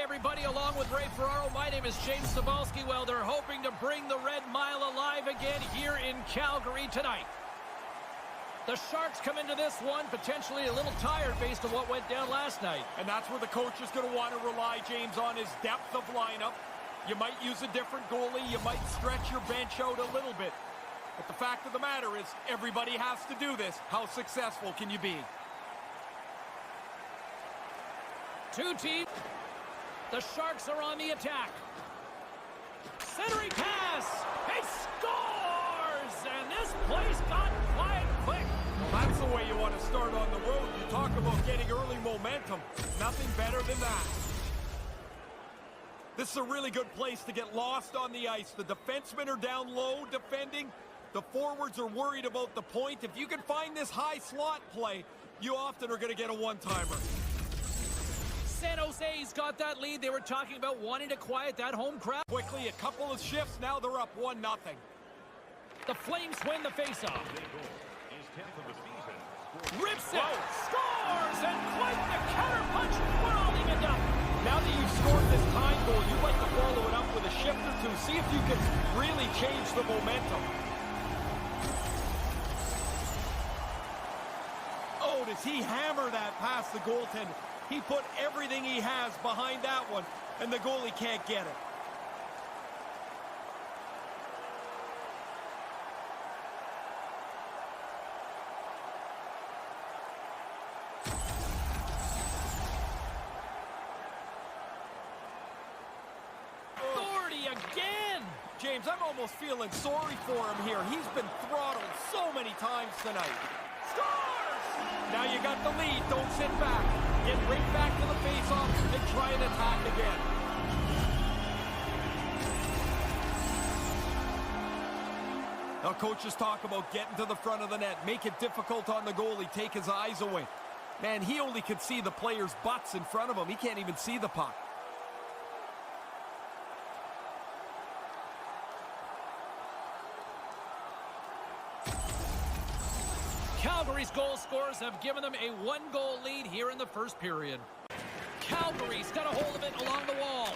everybody, along with Ray Ferraro. My name is James Cebulski. Well, they're hoping to bring the Red Mile alive again here in Calgary tonight. The Sharks come into this one potentially a little tired based on what went down last night. And that's where the coach is going to want to rely, James, on his depth of lineup. You might use a different goalie. You might stretch your bench out a little bit. But the fact of the matter is, everybody has to do this. How successful can you be? Two teams. The Sharks are on the attack. Centering pass. He scores! And this place got quiet quick. Well, that's the way you want to start on the road. You talk about getting early momentum. Nothing better than that. This is a really good place to get lost on the ice. The defensemen are down low defending. The forwards are worried about the point. If you can find this high slot play, you often are going to get a one-timer. San Jose's got that lead. They were talking about wanting to quiet that home crowd. Quickly, a couple of shifts. Now they're up 1-0. The Flames win the faceoff. Rips it, scores, and quite the counterpunch. We're all evened up. Now that you've scored this tying goal, you'd like to follow it up with a shift or two. See if you can really change the momentum. Oh, does he hammer that past the goaltender? He put everything he has behind that one, and the goalie can't get it. Again! James, I'm almost feeling sorry for him here. He's been throttled so many times tonight. Scores! Now you got the lead. Don't sit back. Get right back to the faceoff and try and attack again. Now coaches talk about getting to the front of the net. Make it difficult on the goalie. Take his eyes away. Man, he only can see the players' butts in front of him. He can't even see the puck. Calgary's goal scorers have given them a one-goal lead here in the first period. Calgary's got a hold of it along the wall.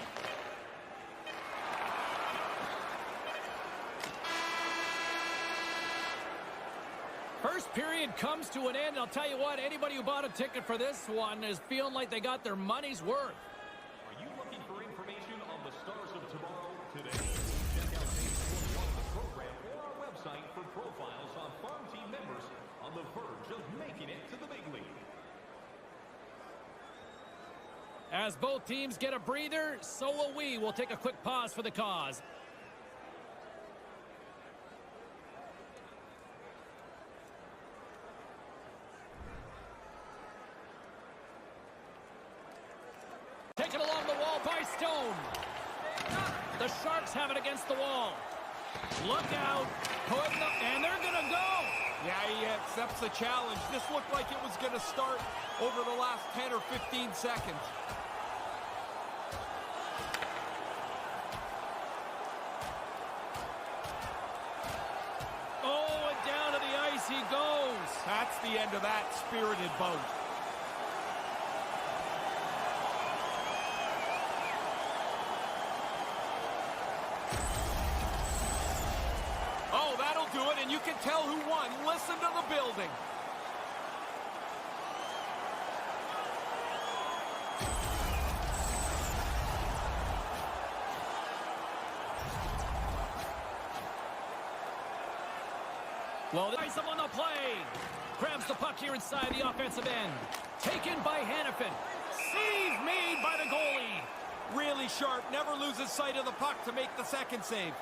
First period comes to an end. I'll tell you what, anybody who bought a ticket for this one is feeling like they got their money's worth. Are you looking for information on the stars of tomorrow today? Check out page 21 of the program or our website for profiles on farm team members on the verge of making it to the big league. As both teams get a breather, so will we. We'll take a quick pause for the cause. Taken along the wall by Stone. The Sharks have it against the wall. Look out. And they're going to go. Yeah, he accepts the challenge. This looked like it was going to start over the last 10 or 15 seconds. Oh, and down to the ice he goes. That's the end of that spirited bout. Oh, that'll do it, and you can tell who won. Listen to the building. Well, there's him on the play. Grabs the puck here inside the offensive end. Taken by Hannafin. Save made by the goalie. Really sharp. Never loses sight of the puck to make the second save.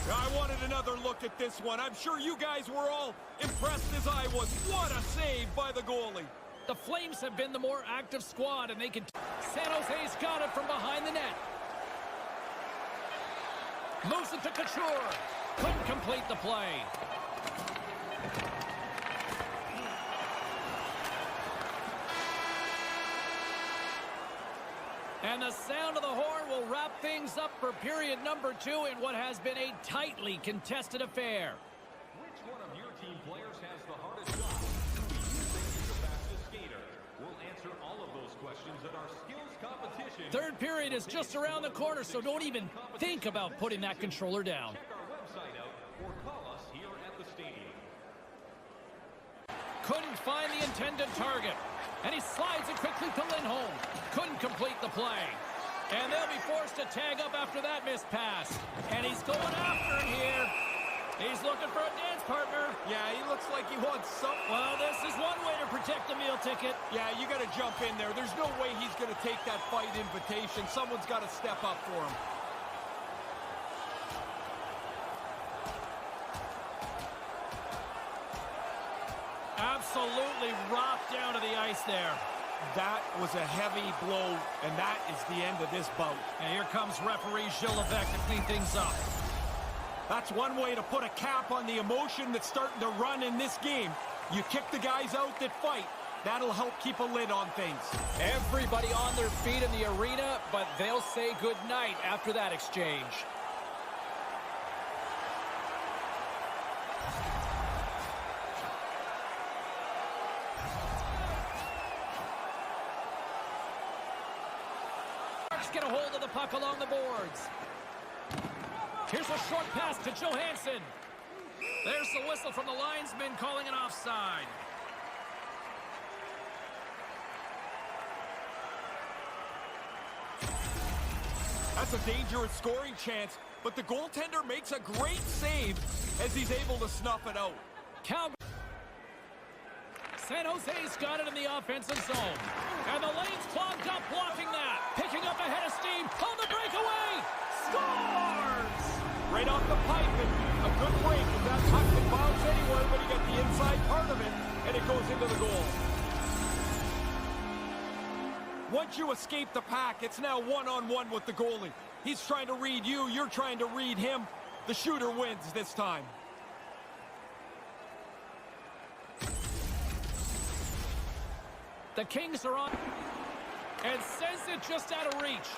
I wanted another look at this one. I'm sure you guys were all impressed as I was. What a save by the goalie. The Flames have been the more active squad, and they can... San Jose's got it from behind the net. Moves it to Couture. Couldn't complete the play. And the sound of the horn will wrap things up for period number 2 in what has been a tightly contested affair. Which one of your team players has the hardest job? Who do you think is the fastest skater? We'll answer all of those questions questions at our skills competition. Third period is just around the corner, so don't even think about putting that controller down. Check our website out or call us here at the stadium. Couldn't find the intended target. And he slides it quickly to Lindholm. Couldn't complete the play. And they'll be forced to tag up after that missed pass. And he's going after him here. He's looking for a dance partner. Yeah, he looks like he wants something. Well, this is one way to protect the meal ticket. Yeah, you got to jump in there. There's no way he's going to take that fight invitation. Someone's got to step up for him. Absolutely rocked down to the ice there. That was a heavy blow, and that is the end of this bout. And here comes referee Gilles Levesque to clean things up. That's one way to put a cap on the emotion that's starting to run in this game. You kick the guys out that fight. That'll help keep a lid on things. Everybody on their feet in the arena, but they'll say good night after that exchange. Get a hold of the puck along the boards. Here's a short pass to Johansson. There's the whistle from the linesman calling an offside. That's a dangerous scoring chance, but the goaltender makes a great save as he's able to snuff it out. Calgary. San Jose's got it in the offensive zone. And the lane's clogged up, blocking that. Picking up a head of steam on the breakaway. Scores! Right off the pipe, and a good break. If that puck can bounce anywhere, but he got the inside part of it, and it goes into the goal. Once you escape the pack, it's now one-on-one with the goalie. He's trying to read you, you're trying to read him. The shooter wins this time. The Kings are on and sends it just out of reach.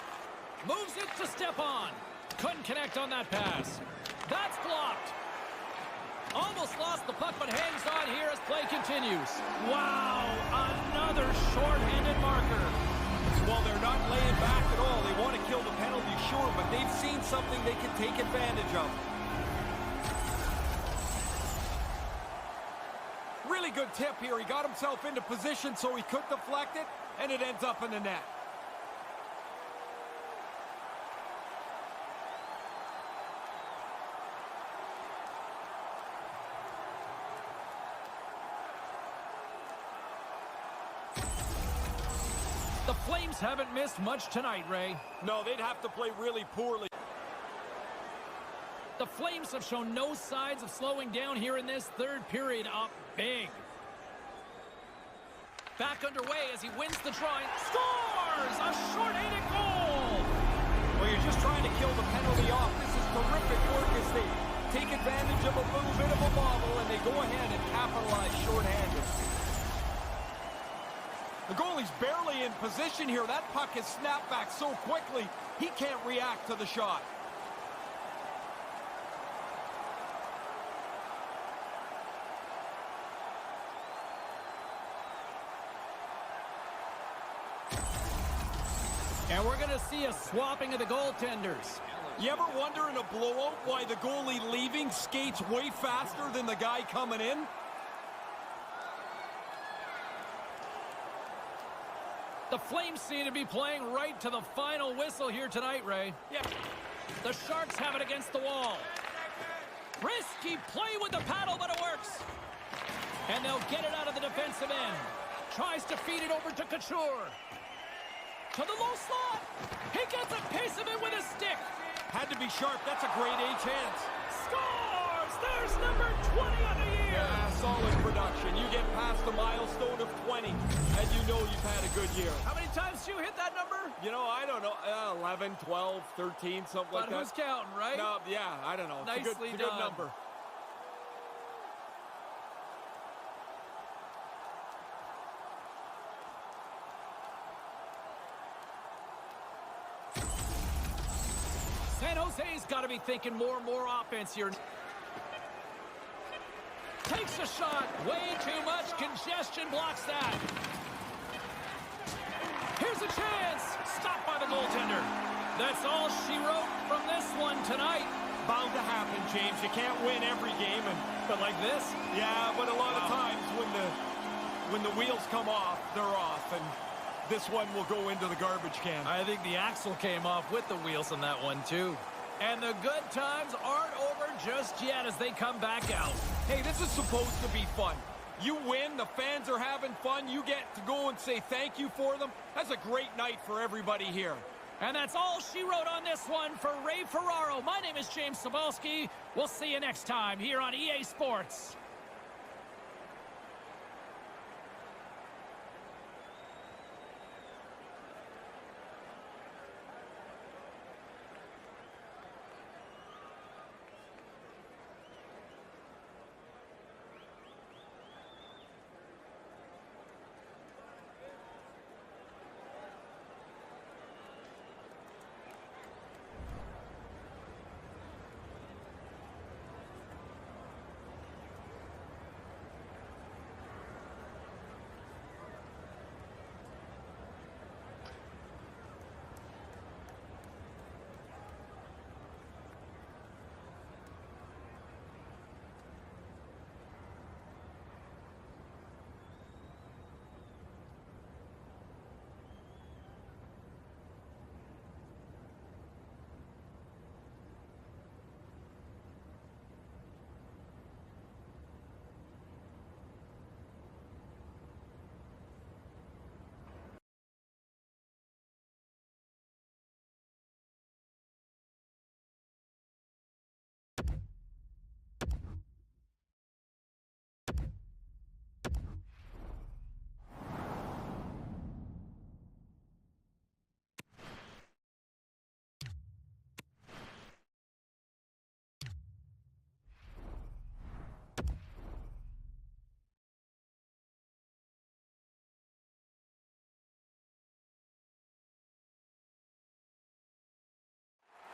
Moves it to step on. Couldn't connect on that pass. That's blocked. Almost lost the puck, but hangs on here as play continues. Wow, another shorthanded marker. Well, they're not laying back at all. They want to kill the penalty, sure, but they've seen something they can take advantage of. Really good tip here. He got himself into position so he could deflect it, and it ends up in the net. The Flames haven't missed much tonight, Ray. No, they'd have to play really poorly. The Flames have shown no signs of slowing down here in this third period, up big. Back underway as he wins the drawing. Scores! A short-handed goal! Well, you're just trying to kill the penalty off. This is terrific work as they take advantage of a little bit of a bobble, and they go ahead and capitalize short-handed. The goalie's barely in position here. That puck is snapped back so quickly, he can't react to the shot. And we're going to see a swapping of the goaltenders. You ever wonder in a blowout why the goalie leaving skates way faster than the guy coming in? The Flames seem to be playing right to the final whistle here tonight, Ray. Yep. The Sharks have it against the wall. Risky play with the paddle, but it works. And they'll get it out of the defensive end. Tries to feed it over to Couture. To the low slot. He gets a piece of it with his stick. Had to be sharp. That's a grade A chance. Scores! There's number 20 of the year. Yeah, solid production. You get past the milestone of 20, and you know you've had a good year. How many times do you hit that number? You know, I don't know. 11, 12, 13, something like But that. who's counting, right? No, yeah, I don't know. It's Nicely a good done. number. San Jose's got to be thinking more and more offense here. Takes a shot. Way too much congestion blocks that. Here's a chance. Stopped by the goaltender. That's all she wrote from this one tonight. Bound to happen, James. You can't win every game, But like this? yeah, but a lot of times when the wheels come off, they're off, and this one will go into the garbage can. I think the axle came off with the wheels on that one, too. And the good times aren't over just yet as they come back out. Hey, this is supposed to be fun. You win, the fans are having fun, you get to go and say thank you for them. That's a great night for everybody here. And that's all she wrote on this one for Ray Ferraro. My name is James Cybulski. We'll see you next time here on EA Sports.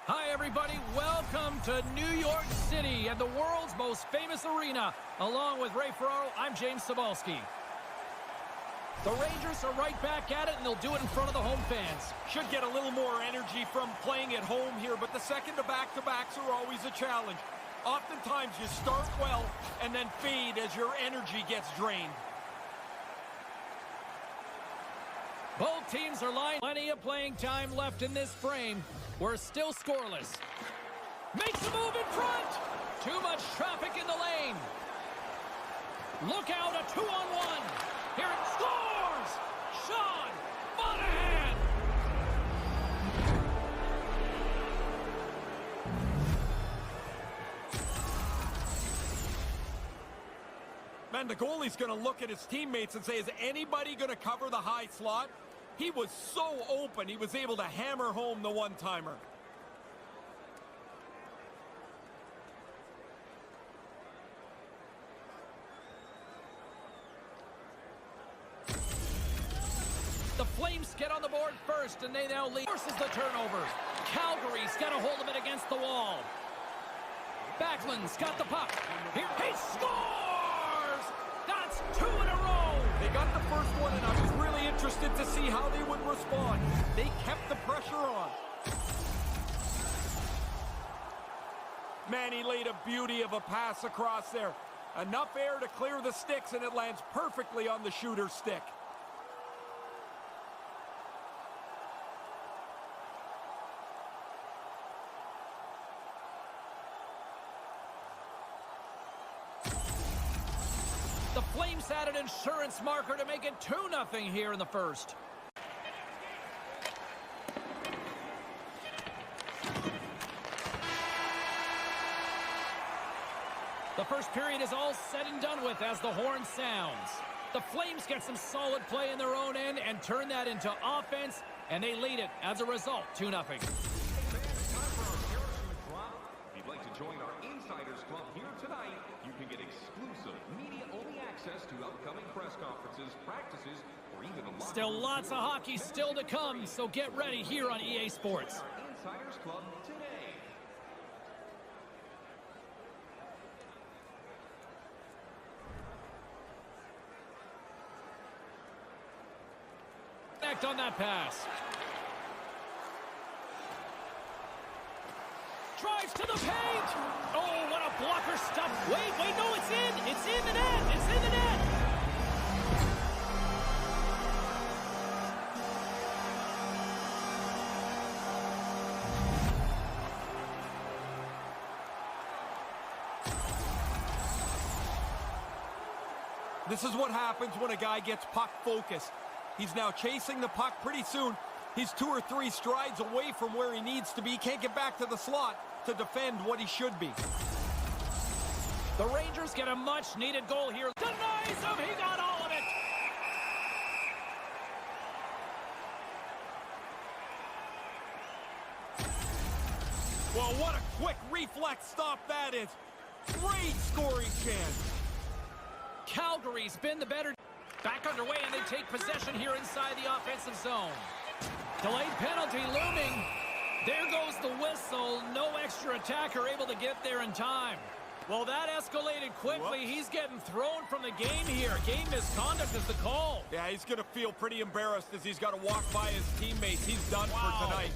Hi, everybody. Welcome to New York City and the world's most famous arena. Along with Ray Ferraro, I'm James Cybulski. The Rangers are right back at it, and they'll do it in front of the home fans. Should get a little more energy from playing at home here, but the second to back-to-backs are always a challenge. Oftentimes you start well and then fade as your energy gets drained. Both teams are lined. Plenty of playing time left in this frame. We're still scoreless. Makes a move in front. Too much traffic in the lane. Look out, a 2-on-1. Here it scores! Sean Monahan! Man, the goalie's going to look at his teammates and say, is anybody going to cover the high slot? He was so open, he was able to hammer home the one-timer. The Flames get on the board first, and they now lead. Forces the turnover. Calgary's got a hold of it against the wall. Backlund's got the puck. Here he scores! That's 2 in a row! They got the first one, and I was really interested to see how they would respond. They kept the pressure on. Man, he laid a beauty of a pass across there. Enough air to clear the sticks, and it lands perfectly on the shooter's stick. The Flames had an insurance marker to make it 2-0 here in the first. The first period is all said and done with as the horn sounds. The Flames get some solid play in their own end and turn that into offense, and they lead it as a result, 2-0. If you'd like to join our Insiders Club here tonight, you can get exclusive media-only access to upcoming press conferences, practices, or even a lot. Still lots of hockey still to come, so get ready here on EA Sports. Our Insiders Club today. effect on that pass. Drives to the paint. Oh, what a blocker stop. Wait, no, it's in. It's in the net. It's in the net. This is what happens when a guy gets puck focused. He's now chasing the puck pretty soon. He's 2 or 3 strides away from where he needs to be. Can't get back to the slot to defend what he should be. The Rangers get a much-needed goal here. Denies him. He got all of it. Well, what a quick reflex stop that is. Great scoring chance. Calgary's been the better. Back underway, and they take possession here inside the offensive zone. Delayed penalty looming. There goes the whistle. No extra attacker able to get there in time. Well, that escalated quickly. Whoops. He's getting thrown from the game here. Game misconduct is the call. Yeah, he's going to feel pretty embarrassed as he's got to walk by his teammates. He's done for tonight.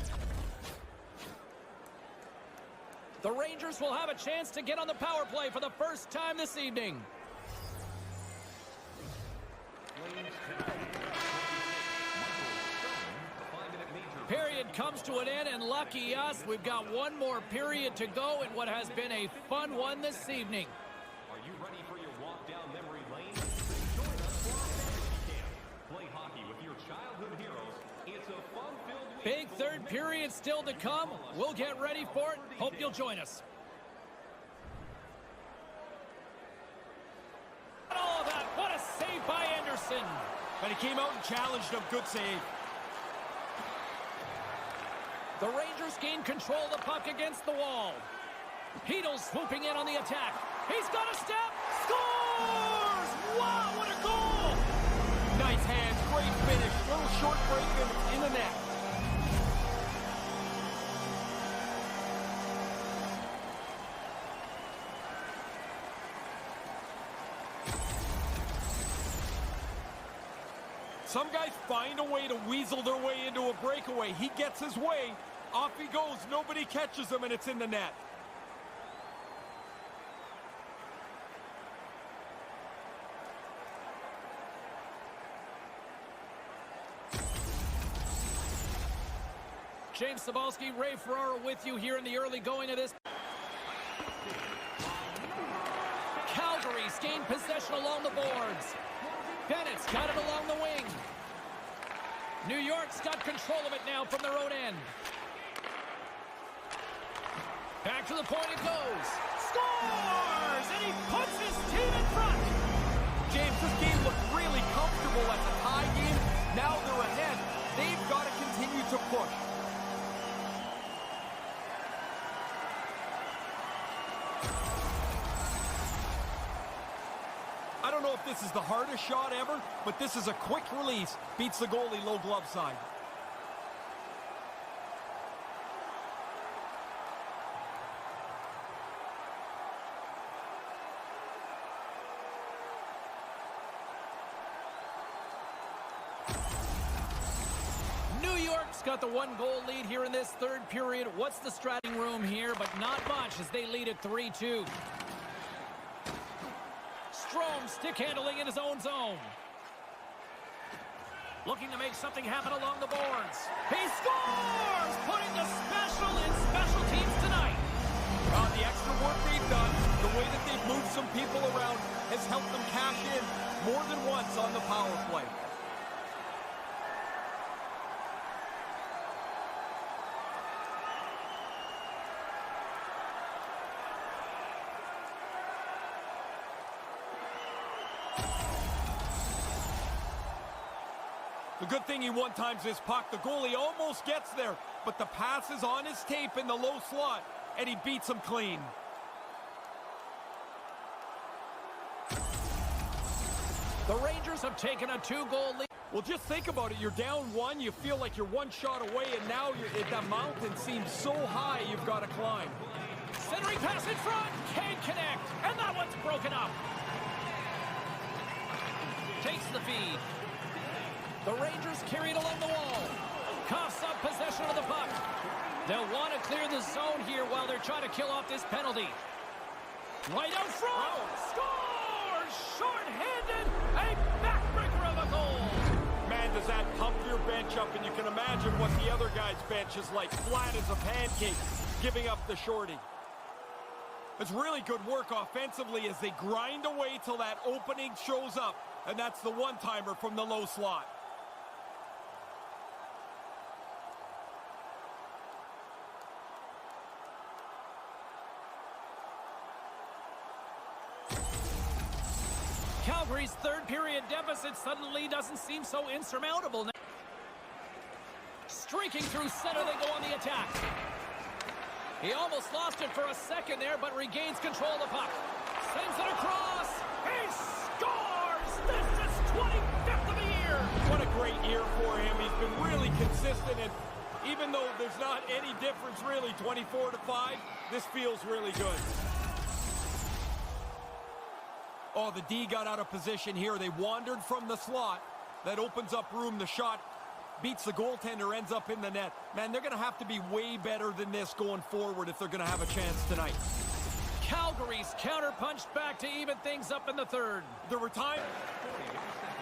The Rangers will have a chance to get on the power play for the first time this evening. Period comes to an end, and lucky us, we've got one more period to go in what has been a fun one this evening. Are you ready for your walk down memory lane? Join us for our fantasy camp. Play hockey with your childhood heroes. It's a fun-filled week. Big third period still to come. We'll get ready for it. Hope you'll join us. All of that. What a save by Anderson. And he came out and challenged him. Good save. The Rangers gain control of the puck against the wall. Hedl swooping in on the attack. He's got a step. Scores! Wow, what a goal! Nice hands, great finish. Little short break and it's in the net. Some guys find a way to weasel their way into a breakaway. He gets his way. Off he goes. Nobody catches him, and it's in the net. James Cybulski, Ray Ferraro with you here in the early going of this. Calgary's gained possession along the boards. Bennett's got it along the wing. New York's got control of it now from their own end. Back to the point it goes. Scores! And he puts his team in front. James, this game looked really comfortable as a tie game. Now they're ahead. They've got to continue to push. I don't know if this is the hardest shot ever, but this is a quick release. Beats the goalie low glove side. New York's got the 1-goal lead here in this third period. What's the strategy room here? But not much as they lead at 3-2. Strome stick handling in his own zone. Looking to make something happen along the boards. He scores! Putting the special in special teams tonight. The extra work they've done, the way that they've moved some people around, has helped them cash in more than once on the power play. The good thing he one-times his puck. The goalie almost gets there, but the pass is on his tape in the low slot, and he beats him clean. The Rangers have taken a 2-goal lead. Well, just think about it. You're down 1, you feel like you're 1 shot away, and now that mountain seems so high you've got to climb. Centering pass in front. Can't connect. And that one's broken up. Takes the feed. The Rangers carried along the wall. Coughs up possession of the puck. They'll want to clear the zone here while they're trying to kill off this penalty. Right out front. Scores! Short-handed. A backbreaker of a goal. Man, does that pump your bench up, and you can imagine what the other guy's bench is like. Flat as a pancake, giving up the shorty. It's really good work offensively as they grind away till that opening shows up, and that's the one-timer from the low slot. Calgary's third period deficit suddenly doesn't seem so insurmountable now. Streaking through center, they go on the attack. He almost lost it for a second there, but regains control of the puck. Sends it across. He scores! This is 25th of the year! What a great year for him. He's been really consistent, and even though there's not any difference really, 24-5, this feels really good. Oh, the D got out of position here. They wandered from the slot. That opens up room. The shot beats the goaltender, ends up in the net. Man, they're going to have to be way better than this going forward if they're going to have a chance tonight. Calgary's counter-punched back to even things up in the third. There were times.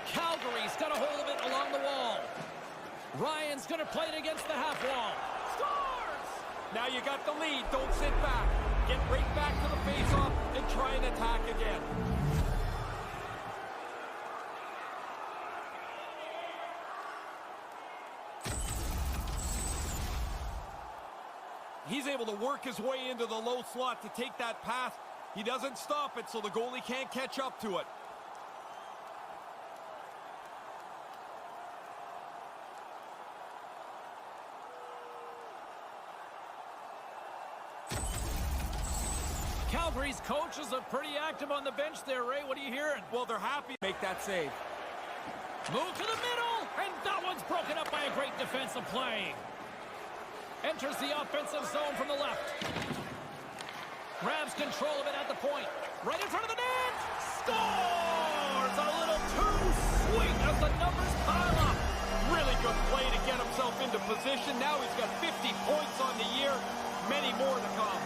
Calgary's got a hold of it along the wall. Ryan's going to play it against the half wall. Scores! Now you got the lead. Don't sit back. Get right back to the face-off and try and attack again. He's able to work his way into the low slot to take that pass. He doesn't stop it, so the goalie can't catch up to it. Calgary's coaches are pretty active on the bench there, Ray. What are you hearing? Well, they're happy to make that save. Move to the middle, and that one's broken up by a great defensive play. Enters the offensive zone from the left. Grabs control of it at the point. Right in front of the net. Scores! A little too sweet as the numbers pile up. Really good play to get himself into position. Now he's got 50 points on the year. Many more to come.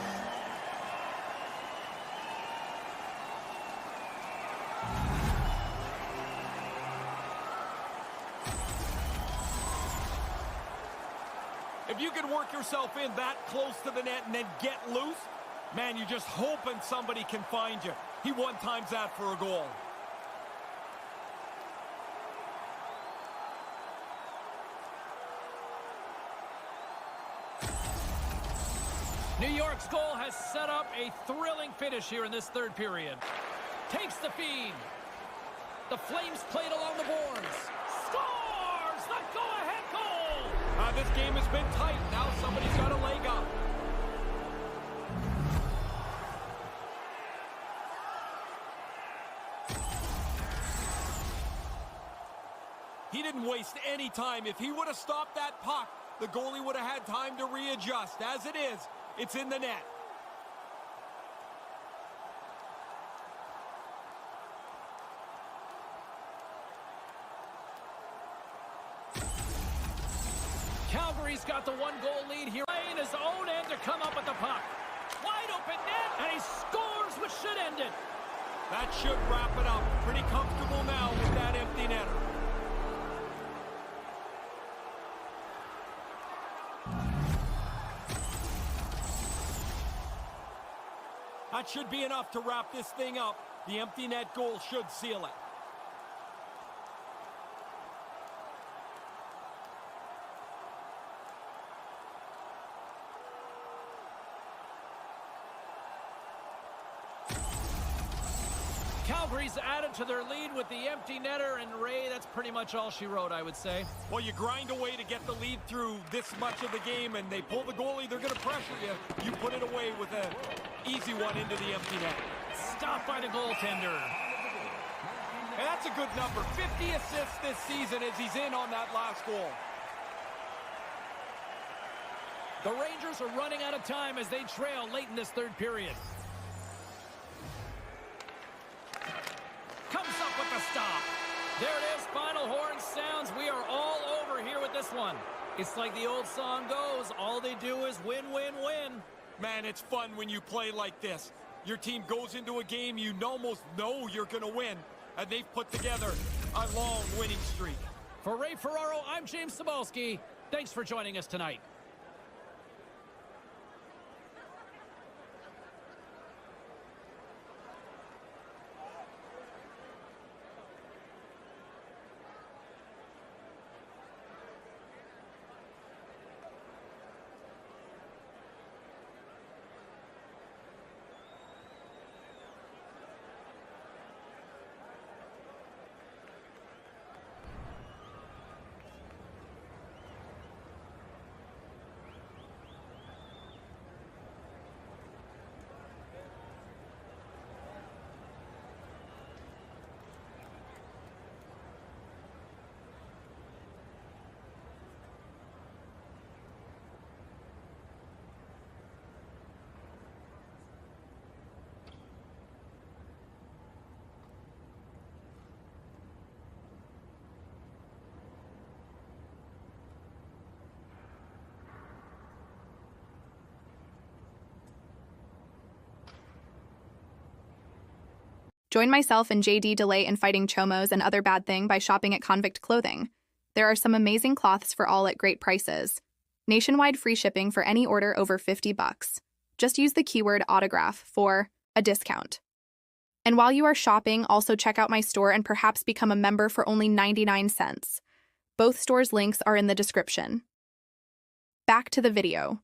If you can work yourself in that close to the net and then get loose, man, you're just hoping somebody can find you. He one-times that for a goal. New York's goal has set up a thrilling finish here in this third period. Takes the feed. The Flames played along the boards. Scores! The go-ahead goal! This game has been tight. Now somebody's got a leg up. He didn't waste any time. If he would have stopped that puck, the goalie would have had time to readjust. As it is, it's in the net. Calgary's got the one-goal lead here. In his own end to come up with the puck. Wide open net, and he scores, which should end it. That should wrap it up. Pretty comfortable now with that empty netter. That should be enough to wrap this thing up. The empty net goal should seal it. Calgary's added to their lead with the empty netter, and Ray, that's pretty much all she wrote, I would say. Well, you grind away to get the lead through this much of the game, and they pull the goalie, they're going to pressure you. You put it away with an easy one into the empty net. Stopped by the goaltender. And that's a good number. 50 assists this season as he's in on that last goal. The Rangers are running out of time as they trail late in this third period. Comes up with the stop. There it is, final horn sounds. We are all over here with this one. It's like the old song goes, all they do is win, win, win. Man, it's fun when you play like this. Your team goes into a game you almost know you're going to win, and they've put together a long winning streak. For Ray Ferraro, I'm James Cybulski. Thanks for joining us tonight. Join myself and JD Delay in fighting chomos and other bad thing by shopping at Convict Clothing. There are some amazing cloths for all at great prices. Nationwide free shipping for any order over $50. Just use the keyword autograph for a discount. And while you are shopping, also check out my store and perhaps become a member for only 99 cents. Both stores' links are in the description. Back to the video.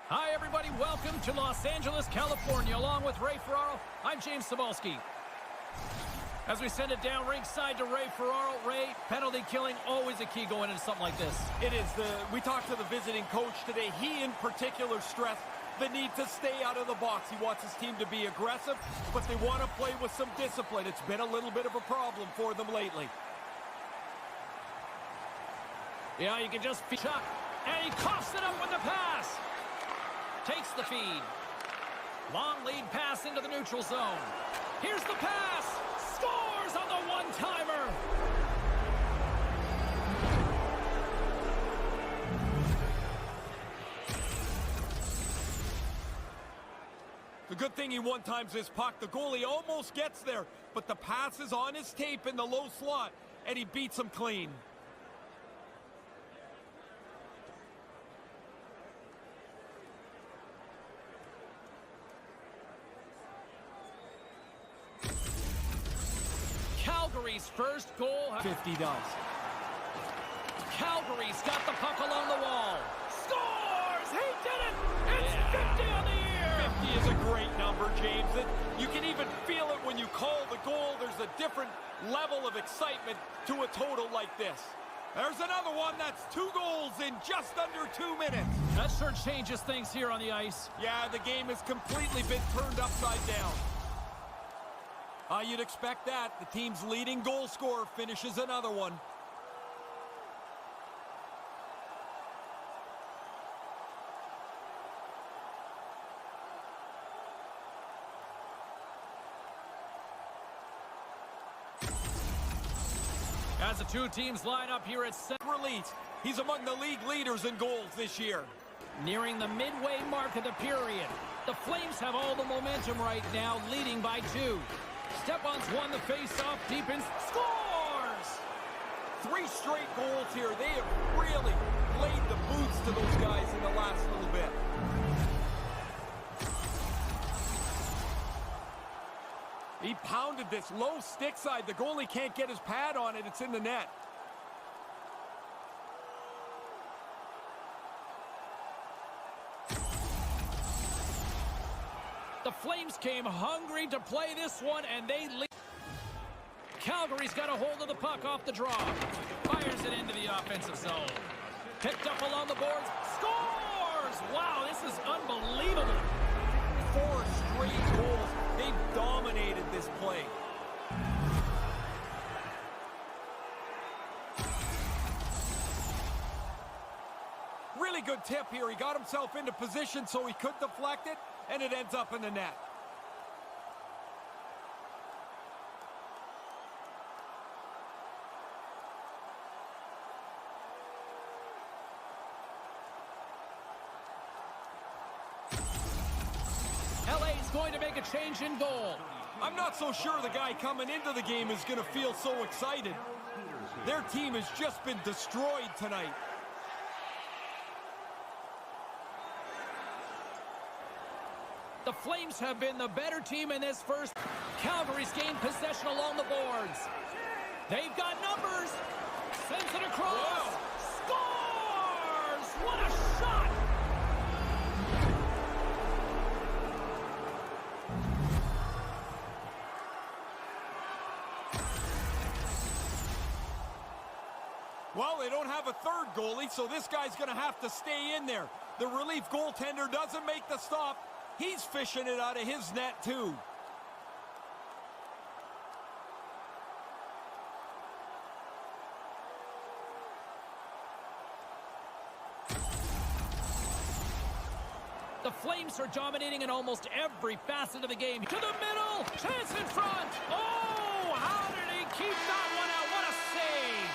Hi, everybody. Welcome to Los Angeles, California. Along with Ray Ferraro, I'm James Cybulski. As we send it down ringside to Ray Ferraro. Ray, penalty killing, always a key going into something like this. It is. We talked to the visiting coach today. He, in particular, stressed the need to stay out of the box. He wants his team to be aggressive, but they want to play with some discipline. It's been a little bit of a problem for them lately. Yeah, you can just Chuck, and he coughs it up with the pass. Takes the feed. Long lead pass into the neutral zone. Here's the pass. Scores on the one-timer. The good thing he one-times his puck. The goalie almost gets there, but the pass is on his tape in the low slot, and he beats him clean. Calgary's first goal. 50 does. Calgary's got the puck along the wall. Scores! He did it! It's 50 on the year! 50 is a great number, James. You can even feel it when you call the goal. There's a different level of excitement to a total like this. There's another one. That's 2 goals in just under 2 minutes. That sure changes things here on the ice. Yeah, the game has completely been turned upside down. You'd expect that. The team's leading goal scorer finishes another one. As the two teams line up here at center Release. He's among the league leaders in goals this year. nearing the midway mark of the period. The Flames have all the momentum right now, leading by 2. Stepan's won the face-off deep and scores! 3 straight goals here. They have really laid the boots to those guys in the last little bit. He pounded this low stick side. The goalie can't get his pad on it. It's in the net. Flames came hungry to play this one, and they lead. Calgary's got a hold of the puck off the draw. Fires it into the offensive zone. Picked up along the boards. Scores! Wow, this is unbelievable. 4 straight goals. They've dominated this play. Really good tip here. He got himself into position so he could deflect it, and it ends up in the net. LA's going to make a change in goal. I'm not so sure the guy coming into the game is going to feel so excited. Their team has just been destroyed tonight. The Flames have been the better team in this first. Calgary's gained possession along the boards. They've got numbers. Sends it across. Scores! What a shot! Well, they don't have a third goalie, so this guy's going to have to stay in there. The relief goaltender doesn't make the stop. He's fishing it out of his net, too. The Flames are dominating in almost every facet of the game. To the middle. Chance in front. Oh, how did he keep that one out? What a save.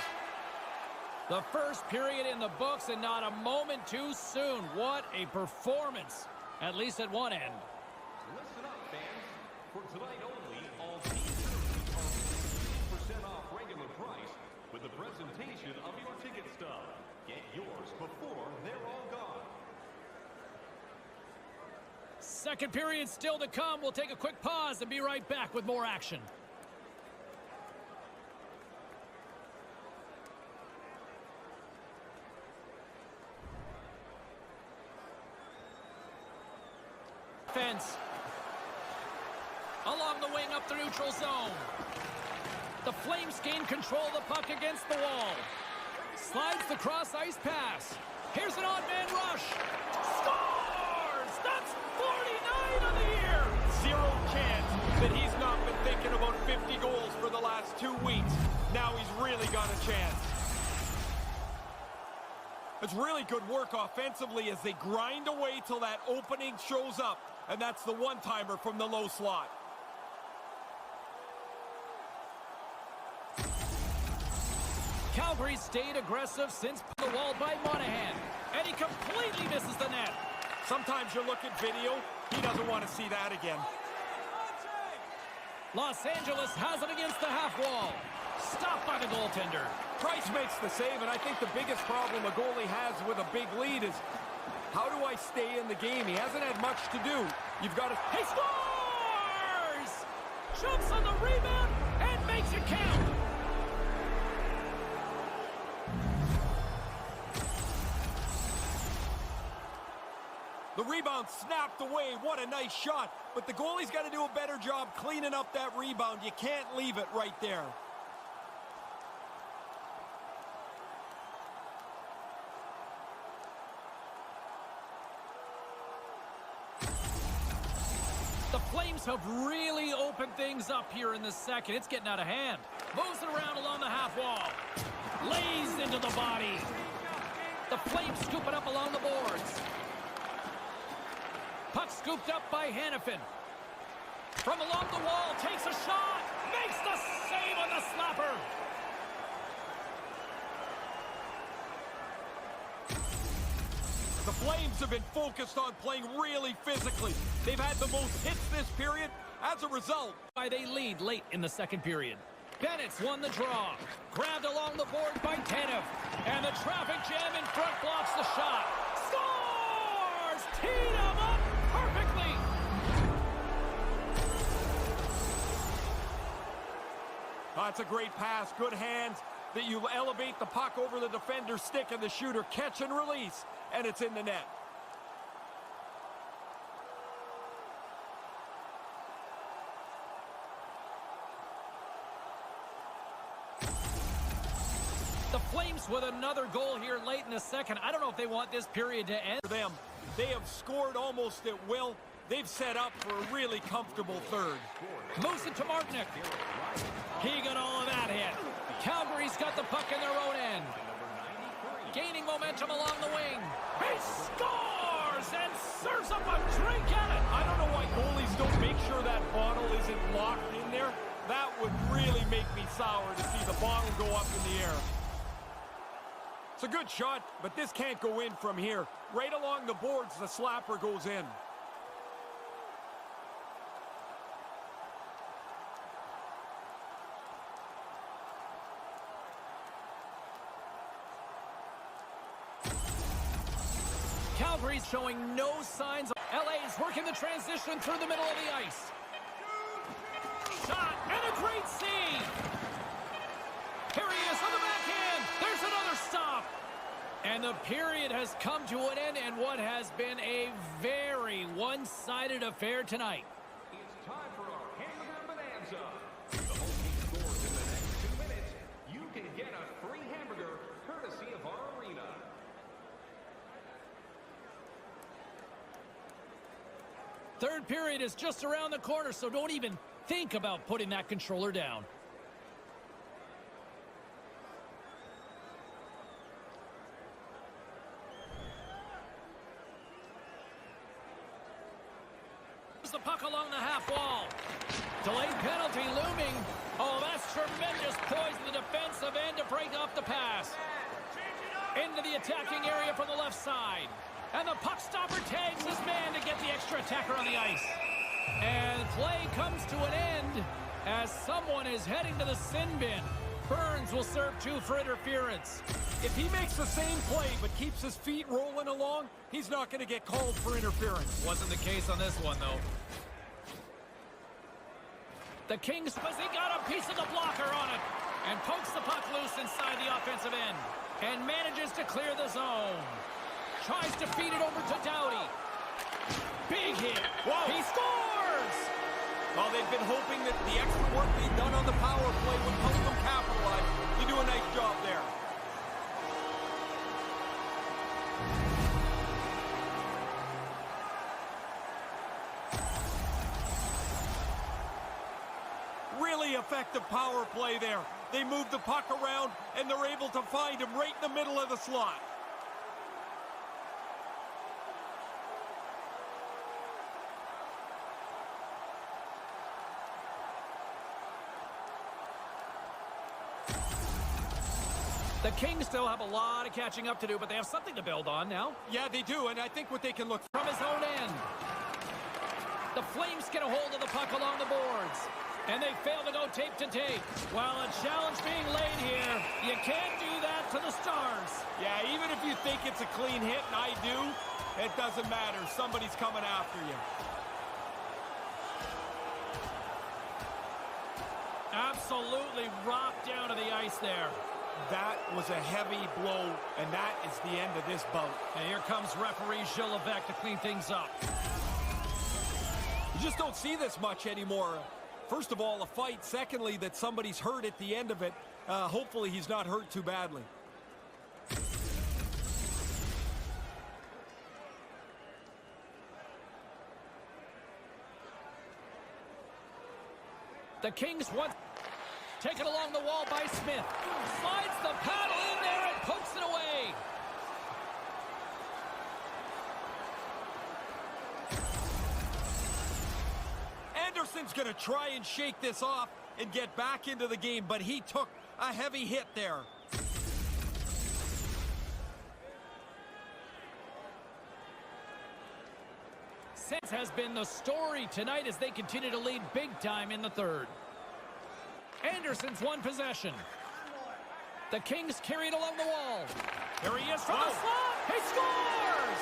The first period in the books and not a moment too soon. What a performance, at least at one end. Listen up, fans. For tonight only, all team jerseys are 15% off regular price with the presentation of your ticket stub. Get yours before they're all gone. Second period still to come. We'll take a quick pause and be right back with more action. Fence. Along the wing up the neutral zone. The Flames gain control of the puck against the wall. Slides the cross ice pass. Here's an odd man rush. Scores! That's 49 on the year! Zero chance that he's not been thinking about 50 goals for the last 2 weeks. Now he's really got a chance. It's really good work offensively as they grind away till that opening shows up. And that's the one-timer from the low slot. Calgary stayed aggressive since the wall by Monahan. And he completely misses the net. Sometimes you look at video, he doesn't want to see that again. Los Angeles has it against the half wall. Stopped by the goaltender. Price makes the save, and I think the biggest problem a goalie has with a big lead is, how do I stay in the game? He hasn't had much to do. You've got to... He scores! Jumps on the rebound and makes it count. The rebound snapped away. What a nice shot. But the goalie's got to do a better job cleaning up that rebound. You can't leave it right there. The Flames have really opened things up here in the second. It's getting out of hand. Moves it around along the half wall. Lays into the body. The Flames scoop it up along the boards. Puck scooped up by Hanifin. From along the wall, takes a shot. Makes the save on the slapper. The Flames have been focused on playing really physically. They've had the most hits this period. As a result, They lead late in the second period. Bennett's won the draw. Grabbed along the board by Tanev. And the traffic jam in front blocks the shot. Scores! Teed him up perfectly. That's a great pass. Good hands that you elevate the puck over the defender's stick and the shooter catch and release. And it's in the net. The Flames with another goal here late in the second. I don't know if they want this period to end. For them, they have scored almost at will. They've set up for a really comfortable third. Moves it to Martinick. He got all of that hit. Calgary's got the puck in their own end. Gaining momentum along the wing. He scores and serves up a drink at it. I don't know why goalies don't make sure that bottle isn't locked in there. That would really make me sour to see the bottle go up in the air. It's a good shot, but this can't go in from here. Right along the boards, the slapper goes in. Calgary's showing no signs of... LA's working the transition through the middle of the ice. Shot and a great save. Here he is on the backhand. There's another stop. And the period has come to an end in what has been a very one-sided affair tonight. It's time for our Hamburger Bonanza. If the home team scores in the next 2 minutes, you can get a free hamburger courtesy of our arena. Third period is just around the corner, so don't even think about putting that controller down. The puck along the half wall. Delayed penalty looming. Oh, that's tremendous poise in the defensive end to break off the pass. Into the attacking area from the left side. And the puck stopper tags his man to get the extra attacker on the ice. And play comes to an end as someone is heading to the sin bin. Burns will serve 2 for interference. If he makes the same play but keeps his feet rolling along, he's not going to get called for interference. Wasn't the case on this one, though. The Kings, because he got a piece of the blocker on it, and pokes the puck loose inside the offensive end, and manages to clear the zone. Tries to feed it over to Doughty. Big hit. Whoa. He scores! Well, they've been hoping that the extra work being done on the power play would help them capitalize. They do a nice job there. Really effective power play there. They move the puck around, and they're able to find him right in the middle of the slot. The Kings still have a lot of catching up to do, but they have something to build on now. Yeah, they do, and I think what they can look From his own end. The Flames get a hold of the puck along the boards. And they fail to go tape to tape. While a challenge being laid here, you can't do that to the Stars. Yeah, even if you think it's a clean hit, and I do, it doesn't matter. Somebody's coming after you. Absolutely rocked down to the ice there. That was a heavy blow, and that is the end of this bout. And here comes referee Gilles Levesque to clean things up. You just don't see this much anymore. First of all, a fight. Secondly, that somebody's hurt at the end of it. Hopefully he's not hurt too badly. The Kings want... Taken along the wall by Smith. Slides the paddle in there and pokes it away. Anderson's going to try and shake this off and get back into the game, but he took a heavy hit there. Sense has been the story tonight as they continue to lead big time in the third. Anderson's won possession. The Kings carry it along the wall. Here he is from the slot. He scores!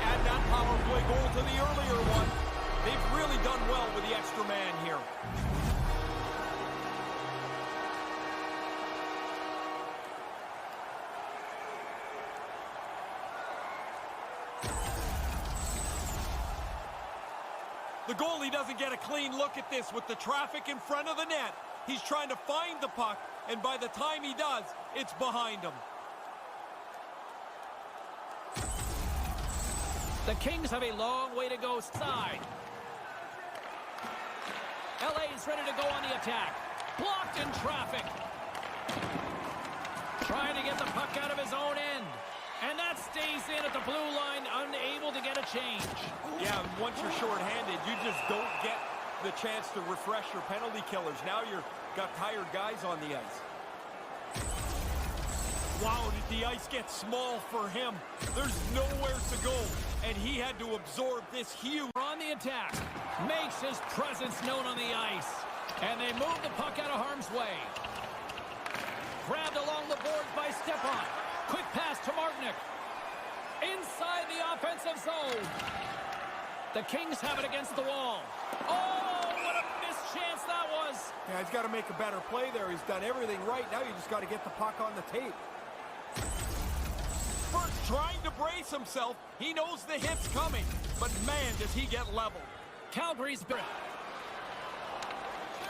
Add that power play goal to the earlier one. They've really done well with the extra man here. The goalie doesn't get a clean look at this with the traffic in front of the net. He's trying to find the puck and by the time he does, it's behind him. The Kings have a long way to go side. LA's ready to go on the attack. Blocked in traffic. Trying to get the puck out of his own end. And that stays in at the blue line, unable to get a change. Yeah, once you're shorthanded, you just don't get the chance to refresh your penalty killers. Now you've got tired guys on the ice. Wow, did the ice get small for him? There's nowhere to go, and he had to absorb this huge... On the attack, makes his presence known on the ice. And they move the puck out of harm's way. Grabbed along the boards by Stepan. Quick pass to Martinick. Inside the offensive zone. The Kings have it against the wall. Oh, what a missed chance that was. Yeah, he's got to make a better play there. He's done everything right. Now you just got to get the puck on the tape. First, trying to brace himself. He knows the hit's coming. But, man, does he get leveled. Calgary's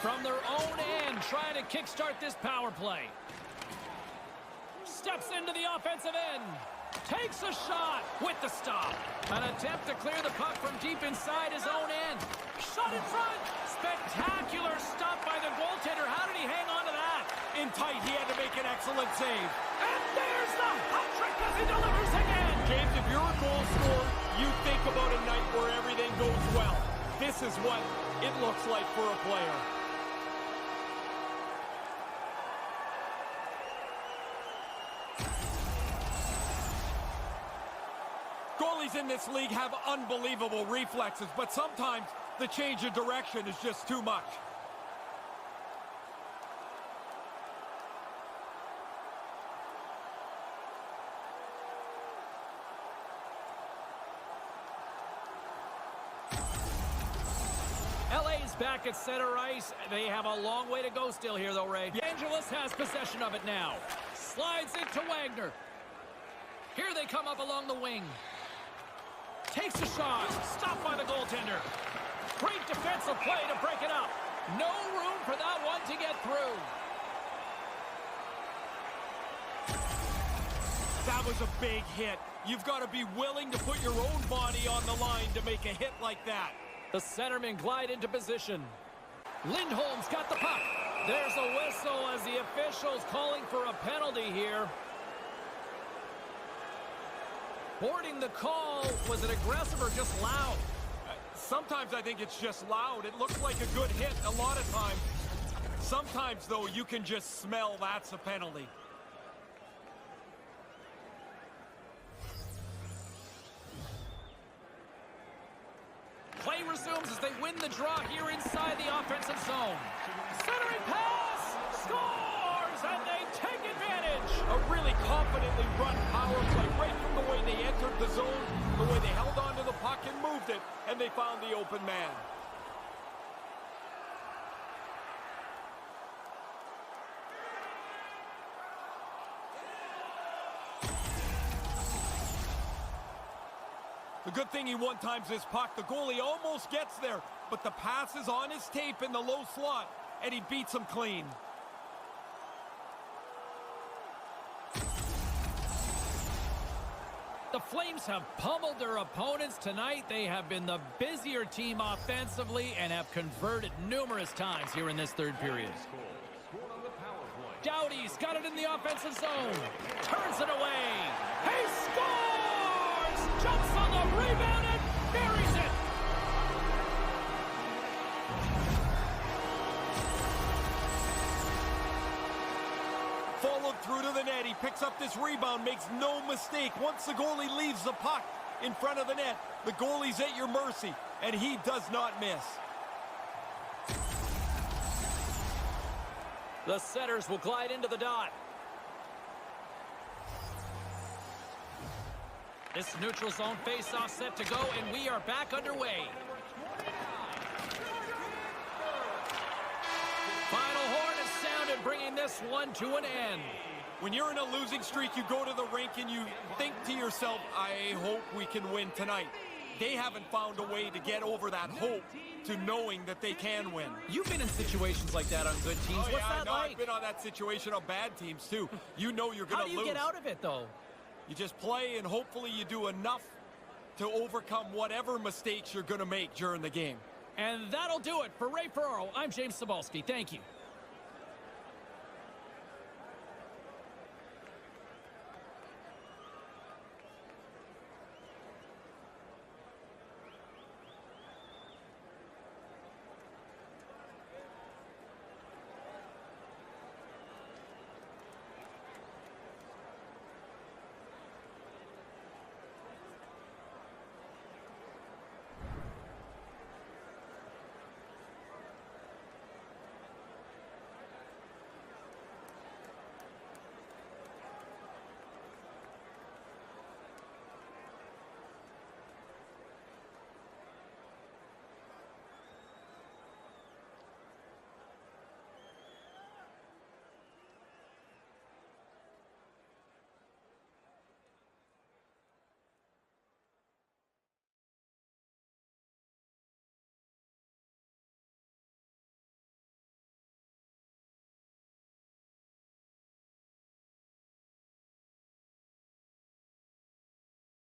from their own end, trying to kickstart this power play. Steps into the offensive end. Takes a shot with the stop. An attempt to clear the puck from deep inside his own end. Shot in front. Spectacular stop by the goaltender. How did he hang on to that? In tight, he had to make an excellent save. And there's the hat trick as he delivers again. James, if you're a goal scorer, you think about a night where everything goes well. This is what it looks like for a player. Goalies in this league have unbelievable reflexes, but sometimes the change of direction is just too much. LA's back at center ice. They have a long way to go still here, though, Ray. Angelis has possession of it now. Slides it to Wagner. Here they come up along the wing. Takes a shot. Stopped by the goaltender. Great defensive play to break it up. No room for that one to get through. That was a big hit. You've got to be willing to put your own body on the line to make a hit like that. The centermen glide into position. Lindholm's got the puck. There's a whistle as the official's calling for a penalty here. Boarding the call, was it aggressive or just loud? Sometimes I think it's just loud. It looks like a good hit a lot of times. Sometimes, though, you can just smell that's a penalty. Play resumes as they win the draw here inside the offensive zone. Centering pass! Scores! And they take advantage! A really confidently run power play right from the way they entered the zone, the way they held onto the puck and moved it, and they found the open man. The good thing he one-times his puck. The goalie almost gets there, but the pass is on his tape in the low slot, and he beats him clean. The Flames have pummeled their opponents tonight. They have been the busier team offensively and have converted numerous times here in this third period. Doughty's got it in the offensive zone. Turns it away. He scores! Jumps on the rebound and buries it. Followed through to the net. He picks up this rebound, makes no mistake. Once the goalie leaves the puck in front of the net, the goalie's at your mercy, and he does not miss. The setters will glide into the dot. This neutral zone face-off set to go, and we are back underway. Final horn is sounded, bringing this one to an end. When you're in a losing streak, you go to the rink and you think to yourself, I hope we can win tonight. they haven't found a way to get over that hope to knowing that they can win. You've been in situations like that on good teams. Oh, What's yeah, that no, like? I've been on that situation on bad teams, too. You know you're going How to do you lose. get out of it, though? You just play, and hopefully you do enough to overcome whatever mistakes you're going to make during the game. And that'll do it for Ray Ferraro. I'm James Cybulski. Thank you.